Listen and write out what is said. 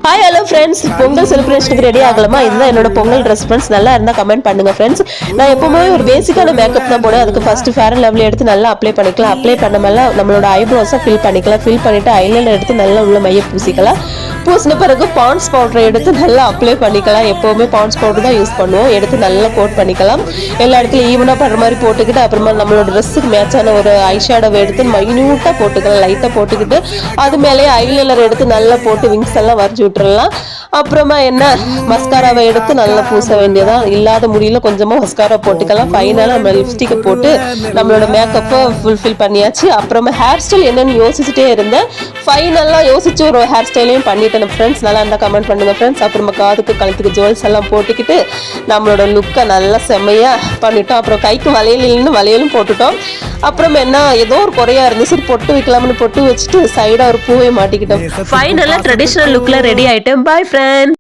Hi hello friends, Pongal செலிப்ரேஷனுக்கு ready ஆகலாமா? இதுதான் என்னோட பொங்கல் ட்ரெஸ் ஃப்ரெண்ட்ஸ். நல்லா இருந்தால் கமெண்ட் பண்ணுங்க ஃப்ரெண்ட்ஸ். நான் எப்பவுமே ஒரு பேசிக்கான மேக்கப் தான் போடுவேன். அதுக்கு ஃபர்ஸ்ட் ஃபேர் அண்ட் லவ்லி எடுத்து நல்லா அப்ளை பண்ணிக்கலாம். அப்ளை பண்ண நம்மளோட ஐப்ரோஸை ஃபில் பண்ணிக்கலாம். ஃபில் பண்ணிட்டு ஐலைனர் எடுத்து நல்லா உள்ள மைய பூசிக்கலாம். பூசின பிறகு பாண்ட்ஸ் பவுடரை எடுத்து நல்லா அப்ளை பண்ணிக்கலாம். எப்போவுமே பாண்ட்ஸ் பவுடர் தான் யூஸ் பண்ணுவோம். எடுத்து நல்லா கோட் பண்ணிக்கலாம். எல்லா இடத்துலையும் ஈவனாக பண்ணுற மாதிரி போட்டுக்கிட்டு அப்புறமா நம்மளோட ட்ரெஸ்ஸுக்கு மேட்சான ஒரு ஐ ஷேடோவை எடுத்து மைன்யூட்டாக போட்டுக்கலாம். லைட்டாக போட்டுக்கிட்டு அது மேலேயே ஐலைனர் எடுத்து நல்லா போட்டு விங்ஸ் எல்லாம் வரைஞ்சி விட்டுறலாம். அப்புறமா என்ன, மஸ்காராவை எடுத்து நல்லா பூச வேண்டியதான். இல்லாத முடியல கொஞ்சமாக மஸ்காரா போட்டுக்கலாம். ஃபைனலாக நம்ம லிப்ஸ்டிக்கை போட்டு நம்மளோட மேக்கப்பை ஃபுல்ஃபில் பண்ணியாச்சு. அப்புறமா ஹேர் ஸ்டைல் என்னன்னு யோசிச்சுட்டே இருந்தேன். ஃபைனலாக யோசிச்சு ஒரு ஹேர் ஸ்டைலையும் பண்ணிட்டேன் ஃப்ரெண்ட்ஸ். நல்லா இருந்தால் கமெண்ட் பண்ணுங்க ஃப்ரெண்ட்ஸ். அப்புறமா காதுக்கு கழுத்துக்கு ஜுவல்ஸ் எல்லாம் போட்டுக்கிட்டு நம்மளோட லுக்கை நல்லா செம்மையாக பண்ணிட்டோம். அப்புறம் கைக்கு வளையல் வளையலும் போட்டுட்டோம். அப்புறம் என்ன, ஏதோ ஒரு குறையா இருந்துச்சு, பொட்டு வைக்கலாம்னு பொட்டு வச்சுட்டு சைடா ஒரு பூவை மாட்டிக்கிட்டோம். ஃபைனலா ட்ரெடிஷனல் லுக்ல ரெடி ஆயிட்டேன். By friend.